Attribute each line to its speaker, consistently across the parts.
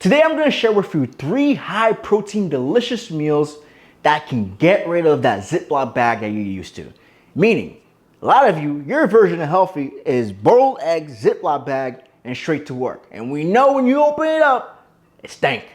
Speaker 1: Today I'm going to share with you 3 high protein delicious meals that can get rid of that Ziploc bag that you're used to. Meaning, a lot of you, your version of healthy is boiled eggs, Ziploc bag, and straight to work. And we know when you open it up, it stank.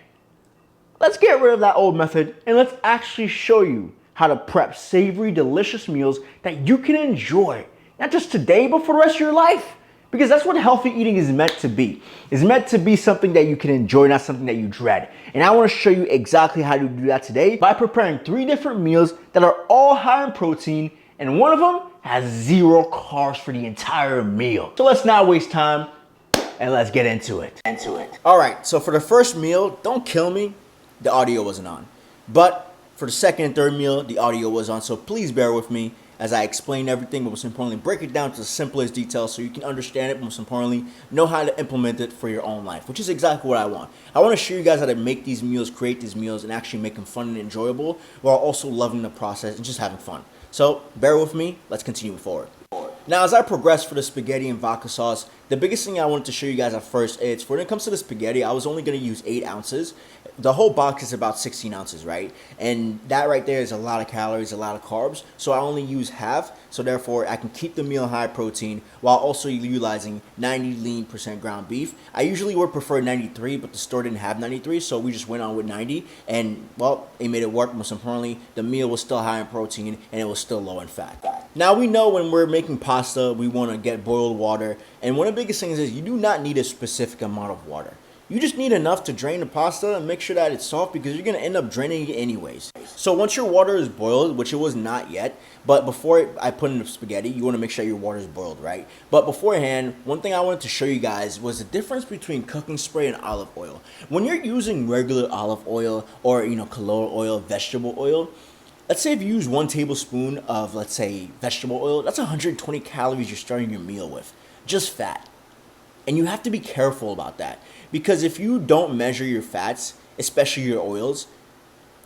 Speaker 1: Let's get rid of that old method and let's actually show you how to prep savory, delicious meals that you can enjoy, not just today, but for the rest of your life. Because that's what healthy eating is meant to be. It's meant to be something that you can enjoy, not something that you dread. And I want to show you exactly how to do that today by preparing 3 different meals that are all high in protein, and one of them has 0 carbs for the entire meal. So let's not waste time and let's get into it. All right, so for the first meal, don't kill me, the audio wasn't on. But for the second and third meal, the audio was on, so please bear with me as I explain everything, but most importantly, break it down to the simplest details so you can understand it, but most importantly, know how to implement it for your own life, which is exactly what I want. I want to show you guys how to make these meals, create these meals, and actually make them fun and enjoyable while also loving the process and just having fun. So bear with me, let's continue forward. Now, as I progress for the spaghetti and vodka sauce, the biggest thing I wanted to show you guys at first is when it comes to the spaghetti, I was only going to use 8 ounces. The whole box is about 16 ounces, right? And that right there is a lot of calories, a lot of carbs. So I only use half. So therefore, I can keep the meal high protein while also utilizing 90 lean % ground beef. I usually would prefer 93, but the store didn't have 93. So we just went on with 90. And, well, it made it work. Most importantly, the meal was still high in protein and it was still low in fat. Now, we know when we're making pasta, we want to get boiled water. And one of the biggest things is you do not need a specific amount of water. You just need enough to drain the pasta and make sure that it's soft because you're going to end up draining it anyways. So once your water is boiled, which it was not yet, but before I put in the spaghetti, you want to make sure your water is boiled, right? But beforehand, one thing I wanted to show you guys was the difference between cooking spray and olive oil. When you're using regular olive oil or, canola oil, vegetable oil, let's say if you use 1 tablespoon of, let's say, vegetable oil, that's 120 calories you're starting your meal with. Just fat. And you have to be careful about that. Because if you don't measure your fats, especially your oils,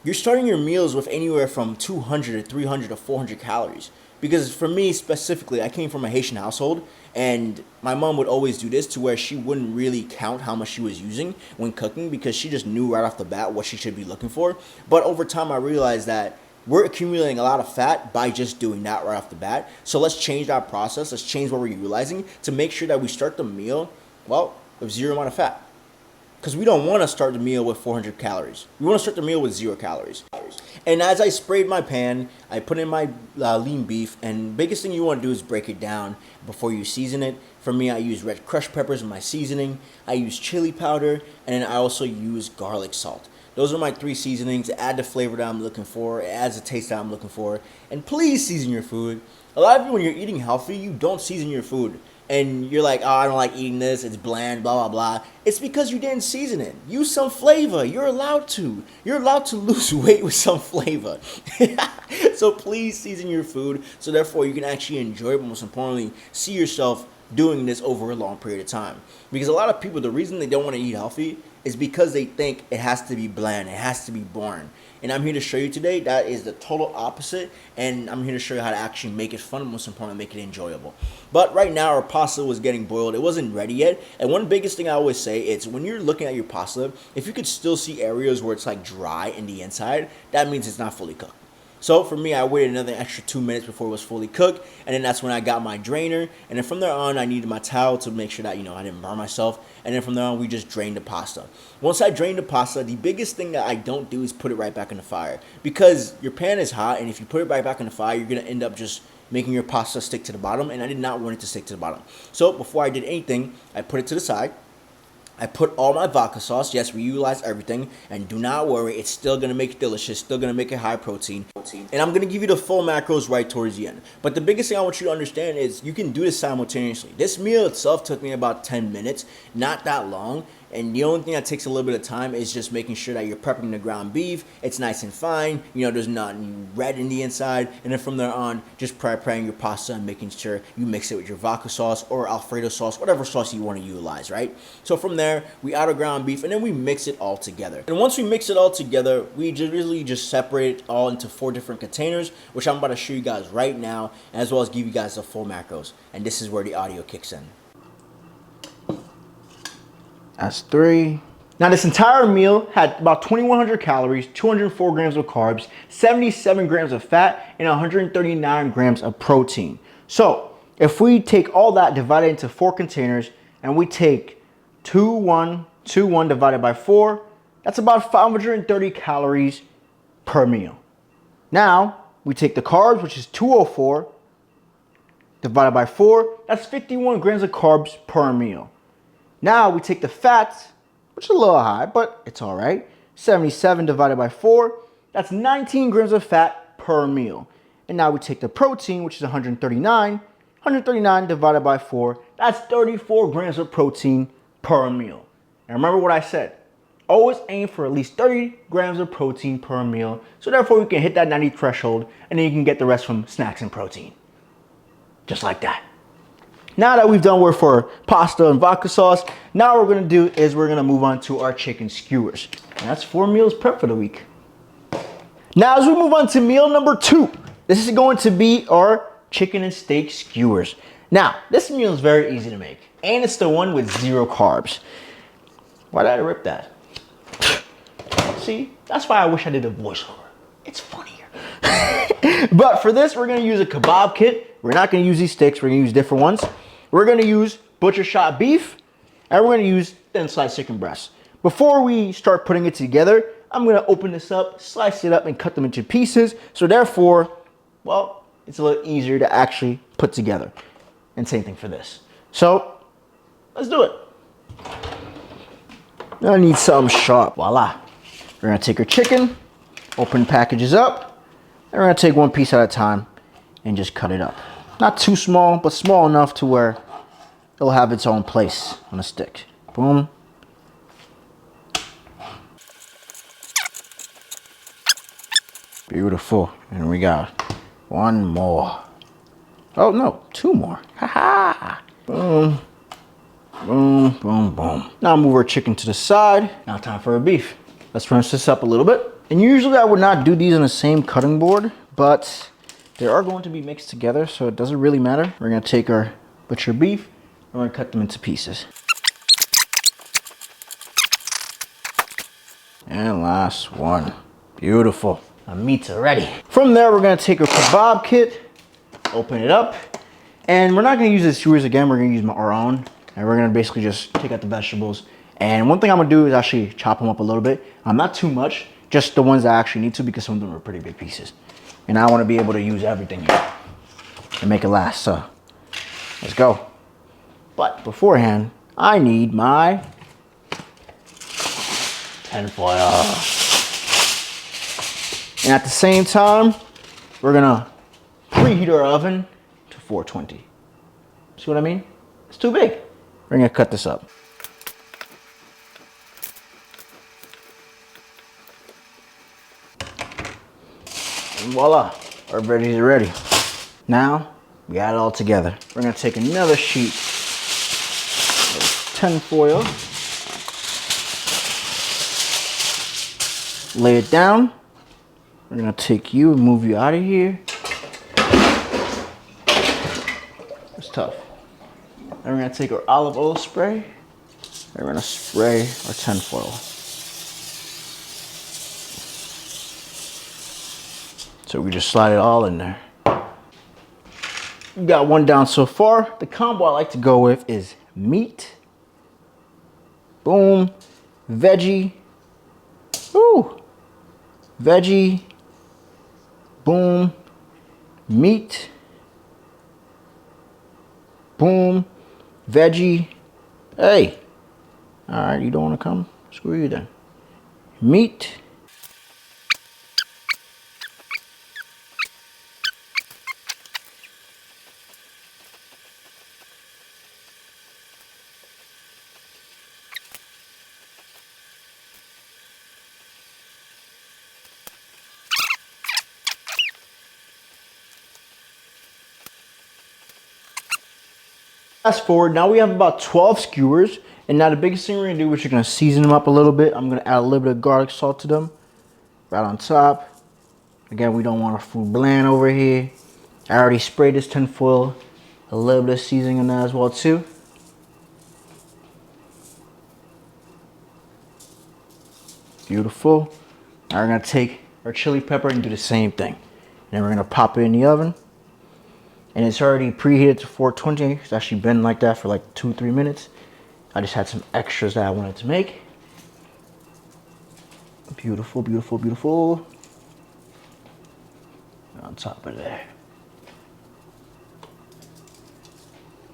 Speaker 1: you're starting your meals with anywhere from 200 to 300 to 400 calories. Because for me specifically, I came from a Haitian household, and my mom would always do this to where she wouldn't really count how much she was using when cooking because she just knew right off the bat what she should be looking for. But over time, I realized that we're accumulating a lot of fat by just doing that right off the bat. So let's change that process. Let's change what we're utilizing to make sure that we start the meal, well, with 0 amount of fat. Because we don't want to start the meal with 400 calories. We want to start the meal with 0 calories. And as I sprayed my pan, I put in my lean beef. And biggest thing you want to do is break it down before you season it. For me, I use red crushed peppers in my seasoning. I use chili powder. And then I also use garlic salt. Those are my 3 seasonings. Add the flavor that I'm looking for. It adds the taste that I'm looking for. And please season your food. A lot of you, when you're eating healthy, you don't season your food. And you're like, oh, I don't like eating this. It's bland, blah, blah, blah. It's because you didn't season it. Use some flavor. You're allowed to. You're allowed to lose weight with some flavor. So please season your food so therefore you can actually enjoy it, but most importantly, see yourself doing this over a long period of time. Because a lot of people, the reason they don't want to eat healthy is because they think it has to be bland, it has to be boring. And I'm here to show you today that is the total opposite, and I'm here to show you how to actually make it fun and most importantly, make it enjoyable. But right now our pasta was getting boiled. It wasn't ready yet. And one biggest thing I always say is when you're looking at your pasta, if you could still see areas where it's like dry in the inside, that means it's not fully cooked. So for me, I waited another extra 2 minutes before it was fully cooked, and then that's when I got my drainer. And then from there on, I needed my towel to make sure that, I didn't burn myself. And then from there on, we just drained the pasta. Once I drained the pasta, the biggest thing that I don't do is put it right back in the fire. Because your pan is hot, and if you put it right back in the fire, you're going to end up just making your pasta stick to the bottom, and I did not want it to stick to the bottom. So before I did anything, I put it to the side. I put all my vodka sauce. Yes, we utilize everything. And do not worry, it's still going to make it delicious, still going to make it high protein. And I'm going to give you the full macros right towards the end. But the biggest thing I want you to understand is you can do this simultaneously. This meal itself took me about 10 minutes, not that long. And the only thing that takes a little bit of time is just making sure that you're prepping the ground beef. It's nice and fine. There's nothing red in the inside. And then from there on, just preparing your pasta and making sure you mix it with your vodka sauce or Alfredo sauce, whatever sauce you want to utilize, right? So from there, we add our ground beef and then we mix it all together. And once we mix it all together, we really just separate it all into 4 different containers, which I'm about to show you guys right now, as well as give you guys the full macros. And this is where the audio kicks in. That's 3. Now this entire meal had about 2,100 calories, 204 grams of carbs, 77 grams of fat, and 139 grams of protein. So if we take all that divided into 4 containers and we take 2, 1 divided by 4, that's about 530 calories per meal. Now we take the carbs, which is 204, divided by 4, that's 51 grams of carbs per meal. Now we take the fats, which is a little high, but it's all right. 77 divided by 4, that's 19 grams of fat per meal. And now we take the protein, which is 139. 139 divided by 4, that's 34 grams of protein per meal. And remember what I said. Always aim for at least 30 grams of protein per meal, so therefore we can hit that 90 threshold, and then you can get the rest from snacks and protein. Just like that. Now that we've done work for pasta and vodka sauce, now what we're gonna do is we're gonna move on to our chicken skewers. And that's 4 meals prep for the week. Now as we move on to meal number 2, this is going to be our chicken and steak skewers. Now, this meal is very easy to make, and it's the one with 0 carbs. Why did I rip that? See, that's why I wish I did a voiceover. It's funnier. But for this, we're gonna use a kebab kit. We're not gonna use these sticks, we're gonna use different ones. We're gonna use butcher shot beef, and we're gonna use thin sliced chicken breasts. Before we start putting it together, I'm gonna open this up, slice it up, and cut them into pieces. So therefore, well, it's a little easier to actually put together. And same thing for this. So, let's do it. I need something sharp. Voila. We're gonna take our chicken, open packages up, and we're gonna take one piece at a time and just cut it up. Not too small, but small enough to where it'll have its own place on a stick. Boom. Beautiful. And we got one more. Oh no, 2 more. Haha. Boom. Boom, boom, boom. Now move our chicken to the side. Now time for our beef. Let's rinse this up a little bit. And usually I would not do these on the same cutting board, but they are going to be mixed together, so it doesn't really matter. We're gonna take our butcher beef and we're gonna cut them into pieces. And last one. Beautiful. Our meats are ready. From there, we're gonna take our kebab kit, open it up, and we're not gonna use the skewers again, we're gonna use our own. And we're gonna basically just take out the vegetables. And one thing I'm gonna do is actually chop them up a little bit. Not too much, just the ones that I actually need to, because some of them are pretty big pieces. And I wanna be able to use everything here and make it last, so let's go. But beforehand, I need my tinfoil. And at the same time, we're gonna preheat our oven to 420. See what I mean? It's too big. We're gonna cut this up. And voila, our veggies are ready. Now, we got it all together. We're gonna take another sheet of tinfoil, lay it down. We're gonna take you and move you out of here. It's tough. And we're gonna take our olive oil spray, and we're gonna spray our tinfoil. So we just slide it all in there. We got one down so far. The combo I like to go with is meat, boom, veggie, ooh, veggie, boom, meat, boom, veggie. Hey, all right, you don't want to come? Screw you then. Meat. Fast forward, now we have about 12 skewers, and now the biggest thing we're gonna do is we're gonna season them up a little bit. I'm gonna add a little bit of garlic salt to them, right on top. Again, we don't want our food bland over here. I already sprayed this tinfoil, a little bit of seasoning on that as well too. Beautiful. Now we're gonna take our chili pepper and do the same thing. And then we're gonna pop it in the oven. And it's already preheated to 420. It's actually been like that for like 2-3 minutes. I just had some extras that I wanted to make. Beautiful, beautiful, beautiful. On top of there.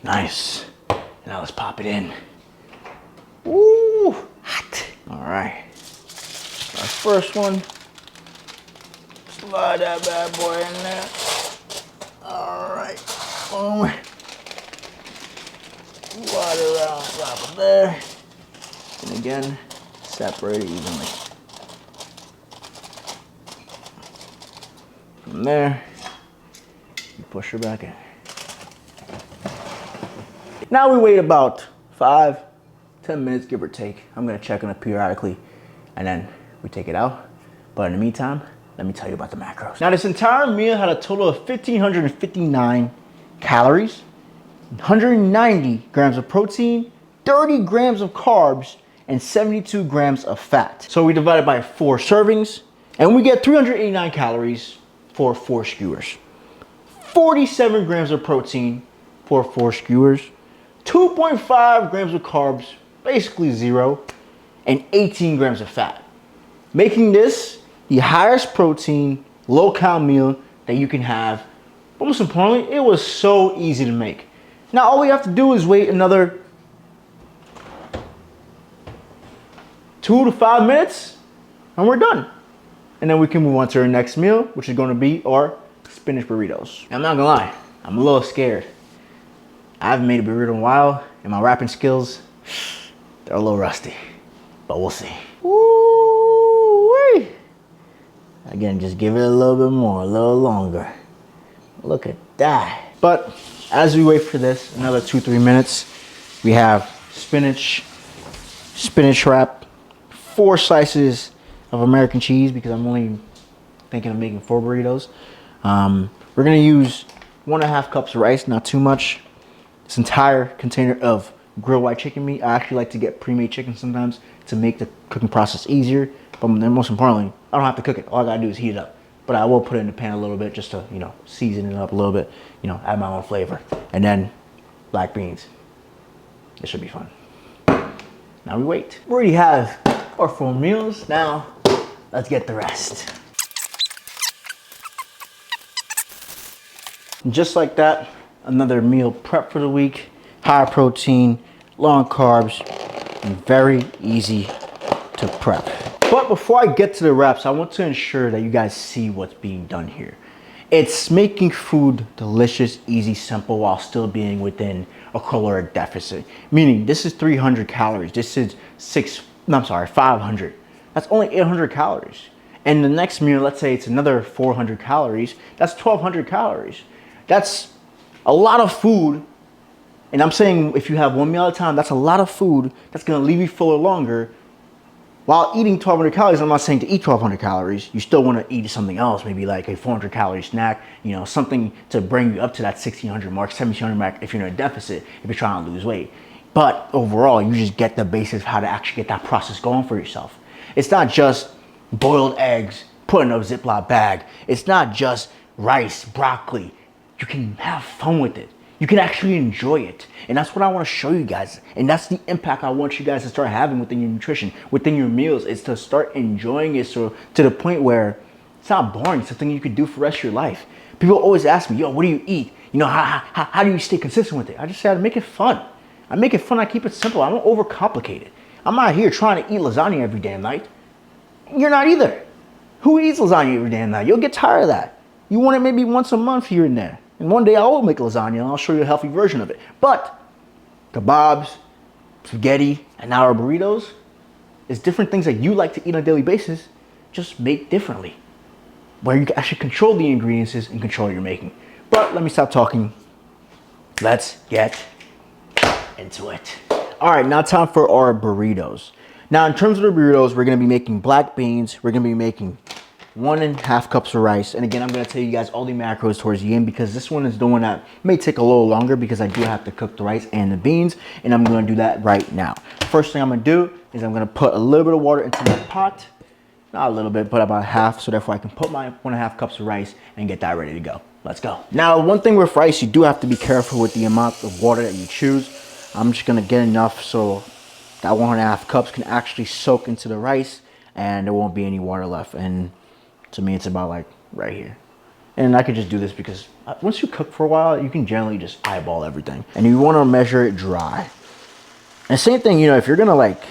Speaker 1: Nice. Now let's pop it in. Ooh, hot. All right. Our first one. Slide that bad boy in there. All right. Boom. Slide it around top of there. And again, separate it evenly. From there, you push her back in. Now we wait about 5-10 minutes, give or take. I'm gonna check on it periodically, and then we take it out. But in the meantime, let me tell you about the macros. Now this entire meal had a total of 1,559 calories, 190 grams of protein, 30 grams of carbs, and 72 grams of fat. So we divided by 4 servings, and we get 389 calories for 4 skewers. 47 grams of protein for 4 skewers, 2.5 grams of carbs, basically 0, and 18 grams of fat. Making this the highest protein, low cal meal that you can have. But most importantly, it was so easy to make. Now all we have to do is wait another 2 to 5 minutes and we're done. And then we can move on to our next meal, which is going to be our spinach burritos. I'm not gonna lie, I'm a little scared. I haven't made a burrito in a while, and my wrapping skills, they're a little rusty, but we'll see. Woo-wee. Again, just give it a little bit more, a little longer. Look at that. But as we wait for this, another 2-3 minutes, we have spinach wrap, 4 slices of American cheese because I'm only thinking of making 4 burritos. We're gonna use 1.5 cups of rice, not too much. This entire container of grilled white chicken meat. I actually like to get pre-made chicken sometimes to make the cooking process easier. But then most importantly, I don't have to cook it. All I gotta do is heat it up. But I will put it in the pan a little bit just to, you know, season it up a little bit, you know, add my own flavor. And then black beans. It should be fun. Now we wait. We already have our 4 meals. Now let's get the rest. And just like that, another meal prep for the week. High protein, low in carbs, and very easy to prep. But before I get to the wraps, I want to ensure that you guys see what's being done here. It's making food delicious, easy, simple, while still being within a caloric deficit. Meaning this is 300 calories. This is 500. That's only 800 calories. And the next meal, let's say it's another 400 calories. That's 1,200 calories. That's a lot of food. And I'm saying if you have 1 meal at a time, that's a lot of food that's gonna leave you fuller longer. While eating 1,200 calories, I'm not saying to eat 1,200 calories. You still wanna eat something else, maybe like a 400 calorie snack, you know, something to bring you up to that 1,600 mark, 1,700 mark if you're in a deficit, if you're trying to lose weight. But overall, you just get the basics of how to actually get that process going for yourself. It's not just boiled eggs, put in a Ziploc bag. It's not just rice, broccoli. You can have fun with it. You can actually enjoy it. And that's what I want to show you guys. And that's the impact I want you guys to start having within your nutrition, within your meals, is to start enjoying it so to the point where it's not boring. It's something you could do for the rest of your life. People always ask me, yo, what do you eat? You know, how do you stay consistent with it? I just say I make it fun. I make it fun. I keep it simple. I don't overcomplicate it. I'm not here trying to eat lasagna every damn night. You're not either. Who eats lasagna every damn night? You'll get tired of that. You want it maybe once a month here and there. And one day I will make lasagna and I'll show you a healthy version of it. But kebabs, spaghetti, and now our burritos is different things that you like to eat on a daily basis, just make differently. Where you can actually control the ingredients and control what you're making. But let me stop talking. Let's get into it. All right, now time for our burritos. Now in terms of the burritos, we're gonna be making black beans. We're gonna be making 1.5 cups of rice. And again, I'm gonna tell you guys all the macros towards the end because this one is the one that may take a little longer because I do have to cook the rice and the beans, and I'm gonna do that right now. First thing I'm gonna do is I'm gonna put a little bit of water into my pot. not a little bit, but about half, so therefore I can put my 1.5 cups of rice and get that ready to go. Let's go. Now, one thing with rice, you do have to be careful with the amount of water that you choose. I'm just gonna get enough so that 1.5 cups can actually soak into the rice and there won't be any water left. And to me, it's about like right here. And I could just do this because once you cook for a while, you can generally just eyeball everything. And you wanna measure it dry. And same thing, you know, if you're gonna like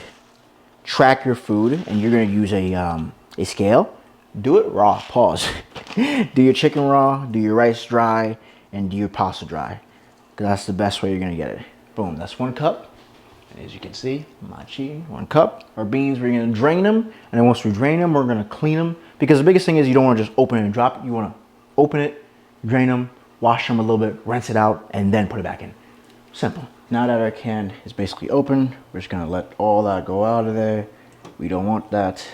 Speaker 1: track your food and you're gonna use a scale, do it raw, pause. Do your chicken raw, do your rice dry, and do your pasta dry. Because that's the best way you're gonna get it. Boom, that's 1 cup. And as you can see, machi, 1 cup. Our beans, we're gonna drain them. And then once we drain them, we're gonna clean them. Because the biggest thing is you don't wanna just open it and drop it. You wanna open it, drain them, wash them a little bit, rinse it out, and then put it back in. Simple. Now that our can is basically open, we're just gonna let all that go out of there. We don't want that.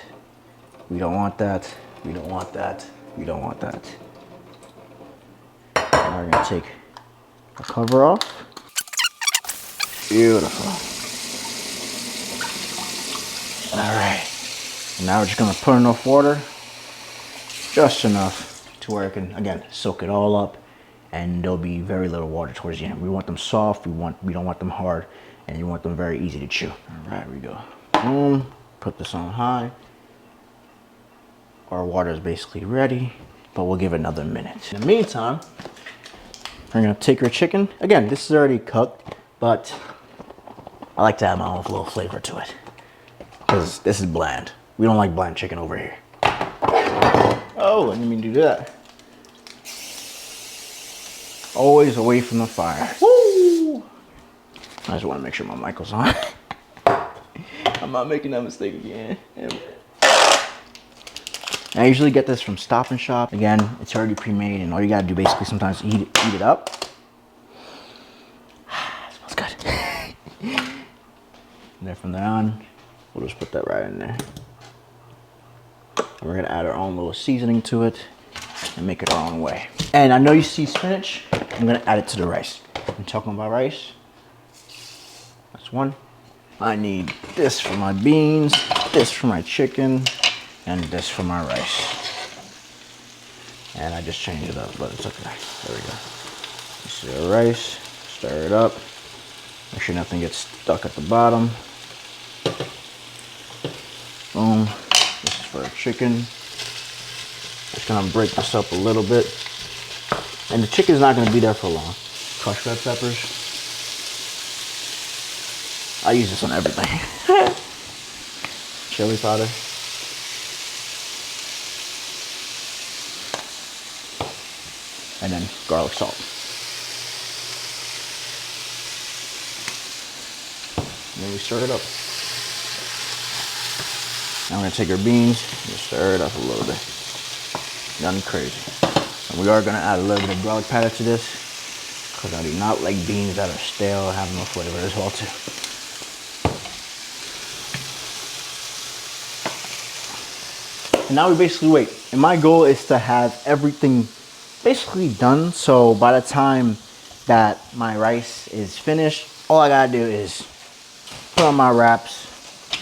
Speaker 1: We don't want that. We don't want that. We don't want that. Now we're gonna take the cover off. Beautiful. All right. Now we're just gonna put enough water, just enough to where it can, again, soak it all up, and there'll be very little water towards the end. We want them soft, we don't want them hard, and you want them very easy to chew. All right, here we go. Boom, put this on high. Our water is basically ready, but we'll give it another minute. In the meantime, we're gonna take our chicken. Again, this is already cooked, but I like to add my own little flavor to it because this is bland. We don't like bland chicken over here. Oh, I didn't mean to do that. Always away from the fire. Woo! I just want to make sure my mic was on. I'm not making that mistake again. I usually get this from Stop and Shop. Again, it's already pre-made, and all you gotta do basically sometimes eat it up. It smells good. And then from there on, we'll just put that right in there. And we're gonna add our own little seasoning to it and make it our own way. And I know you see spinach. I'm gonna add it to the rice. I'm talking about rice. That's 1. I need this for my beans, this for my chicken, and this for my rice. And I just changed it up, but it's okay. There we go. You see the rice, stir it up. Make sure nothing gets stuck at the bottom. Boom. This is for our chicken. Just gonna break this up a little bit. And the chicken's not gonna be there for long. Crushed red peppers. I use this on everything. Chili powder. And then garlic salt. And then we stir it up. Now we're gonna take our beans and stir it up a little bit. Nothing crazy. And we are gonna add a little bit of garlic powder to this because I do not like beans that are stale and have no flavor as well too. And now we basically wait. And my goal is to have everything basically done, so by the time that my rice is finished, all I gotta do is put on my wraps,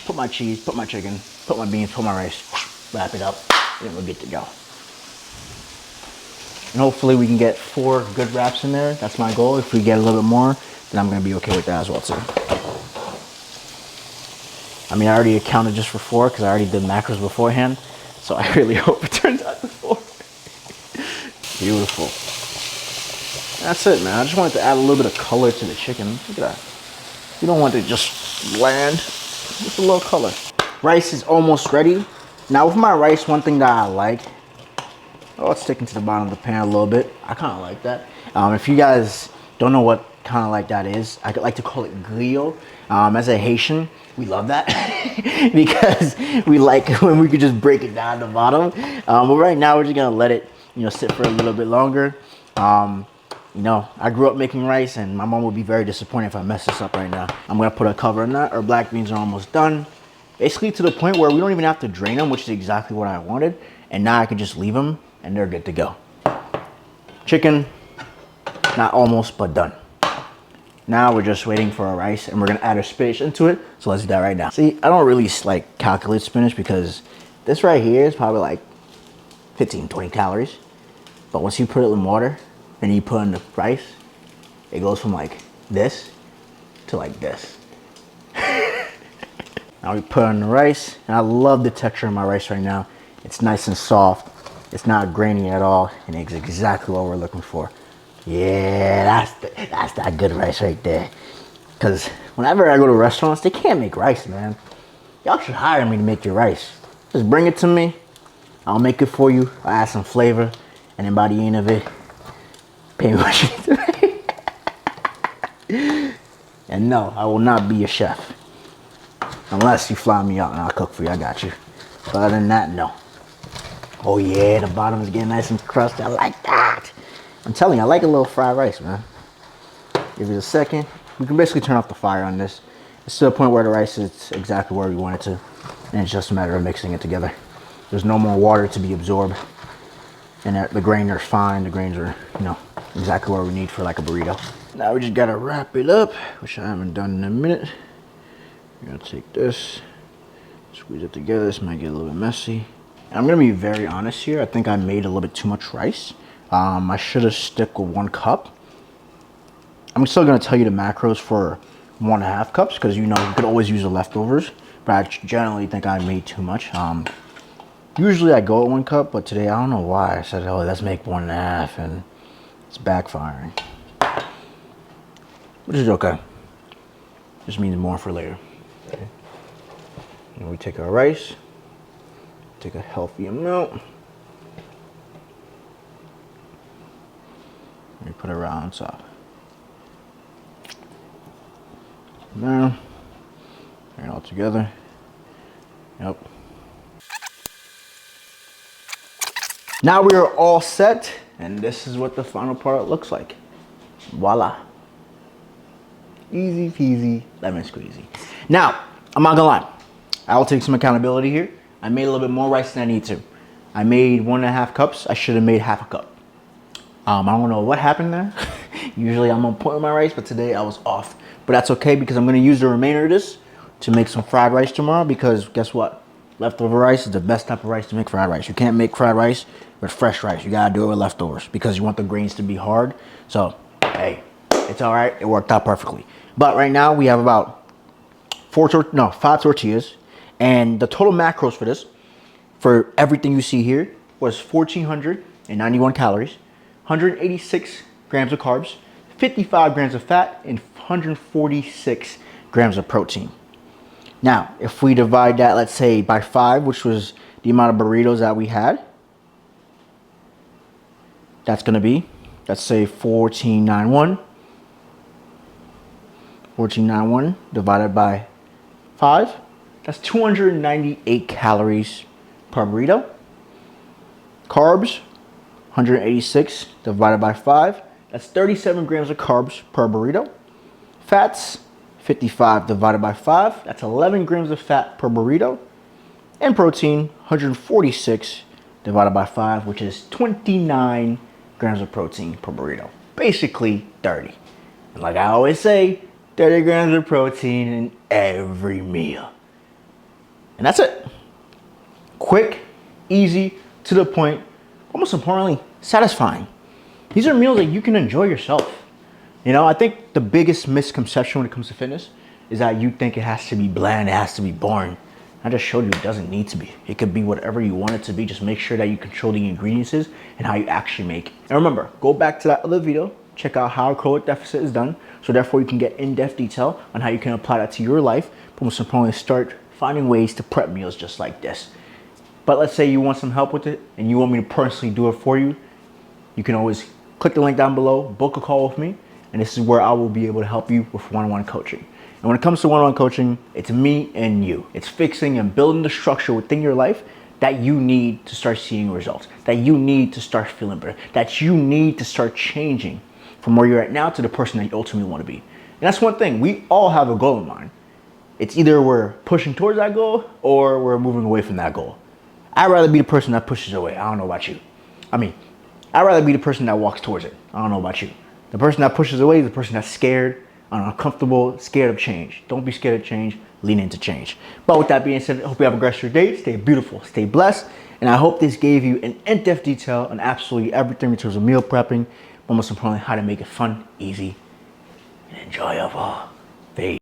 Speaker 1: put my cheese, put my chicken, put my beans, put my rice, wrap it up, and we're good to go. And hopefully we can get 4 good wraps in there. That's my goal. If we get a little bit more, then I'm gonna be okay with that as well too. I mean, I already accounted just for 4 because I already did macros beforehand, so I really hope it turns out to 4. Beautiful. That's it, man. I just wanted to add a little bit of color to the chicken. Look at that. You don't want it just bland. Just a little color. Rice is almost ready. Now with my rice, one thing that I like, oh, it's sticking to the bottom of the pan a little bit. I kind of like that. If you guys don't know what kind of like that is, I like to call it griot. As a Haitian, we love that because we like when we could just break it down at the bottom. But right now we're just gonna let it, sit for a little bit longer. I grew up making rice, and my mom would be very disappointed if I mess this up right now. I'm gonna put a cover on that. Our black beans are almost done. Basically to the point where we don't even have to drain them, which is exactly what I wanted. And now I can just leave them, and they're good to go. Chicken, not almost, but done. Now we're just waiting for our rice, and we're gonna add our spinach into it. So let's do that right now. See, I don't really like calculate spinach because This right here is probably like 15, 20 calories. But once you put it in water and you put in the rice, it goes from like this to like this. Now we put on the rice, and I love the texture of my rice right now. It's nice and soft. It's not grainy at all, and it's exactly what we're looking for. Yeah, that's that good rice right there. Because whenever I go to restaurants, they can't make rice, man. Y'all should hire me to make your rice. Just bring it to me. I'll make it for you. I'll add some flavor, and then by the end of it, pay me what you need to. And no, I will not be a chef. Unless you fly me out and I'll cook for you, I got you. But other than that, no. Oh yeah, the bottom is getting nice and crusty. I like that. I'm telling you, I like a little fried rice, man. Give it a second. We can basically turn off the fire on this. It's to the point where the rice is exactly where we want it to. And it's just a matter of mixing it together. There's no more water to be absorbed. And the grains are fine. The grains are, you know, exactly what we need for like a burrito. Now we just gotta wrap it up, which I haven't done in a minute. We're gonna take this, squeeze it together. This might get a little bit messy. I'm gonna be very honest here. I think I made a little bit too much rice. I should have stuck with 1 cup. I'm still gonna tell you the macros for 1.5 cups because you know you could always use the leftovers. But I generally think I made too much. Usually I go at 1 cup, but today I don't know why I said, oh, let's make 1.5, and it's backfiring. Which is okay. Just means more for later. Okay. And we take our rice, take a healthy amount, and we put it right on top. Now, bring it all together. Yep. Now we are all set, and this is what the final product looks like. Voila. Easy peasy, lemon squeezy. Now, I'm not gonna lie. I'll take some accountability here. I made a little bit more rice than I need to. I made 1.5 cups. I should have made half a cup. I don't know what happened there. Usually I'm on point with my rice, but today I was off. But that's okay because I'm gonna use the remainder of this to make some fried rice tomorrow because guess what? Leftover rice is the best type of rice to make fried rice. You can't make fried rice with fresh rice. You gotta do it with leftovers because you want the grains to be hard. So, hey, it's all right. It worked out perfectly. But right now we have about 5 tortillas, and the total macros for this, for everything you see here, was 1,491 calories, 186 grams of carbs, 55 grams of fat, and 146 grams of protein. Now, if we divide that, let's say, by 5, which was the amount of burritos that we had, that's going to be, let's say, 1491. 1491 divided by 5. That's 298 calories per burrito. Carbs, 186 divided by 5. That's 37 grams of carbs per burrito. Fats, 55 divided by 5. That's 11 grams of fat per burrito. And protein, 146 divided by 5, which is 29 grams of protein per burrito. Basically 30. And like I always say, 30 grams of protein in every meal. And that's it. Quick, easy, to the point, but most importantly, satisfying. These are meals that you can enjoy yourself. You know, I think the biggest misconception when it comes to fitness is that you think it has to be bland, it has to be boring. I just showed you it doesn't need to be. It could be whatever you want it to be. Just make sure that you control the ingredients and how you actually make it. And remember, go back to that other video, check out how a caloric deficit is done, so therefore you can get in-depth detail on how you can apply that to your life, but most importantly, start finding ways to prep meals just like this. But let's say you want some help with it and you want me to personally do it for you, you can always click the link down below, book a call with me, and this is where I will be able to help you with one-on-one coaching. And when it comes to one-on-one coaching, it's me and you. It's fixing and building the structure within your life that you need to start seeing results, that you need to start feeling better, that you need to start changing from where you're at now to the person that you ultimately want to be. And that's one thing, we all have a goal in mind. It's either we're pushing towards that goal or we're moving away from that goal. I'd rather be the person that pushes away. I don't know about you. I'd rather be the person that walks towards it. I don't know about you. The person that pushes away is the person that's scared uncomfortable, scared of change. Don't be scared of change. Lean into change. But with that being said, I hope you have a great rest of your day. Stay beautiful, stay blessed. And I hope this gave you an in-depth detail on absolutely everything in terms of meal prepping, but most importantly, how to make it fun, easy, and enjoyable. Peace.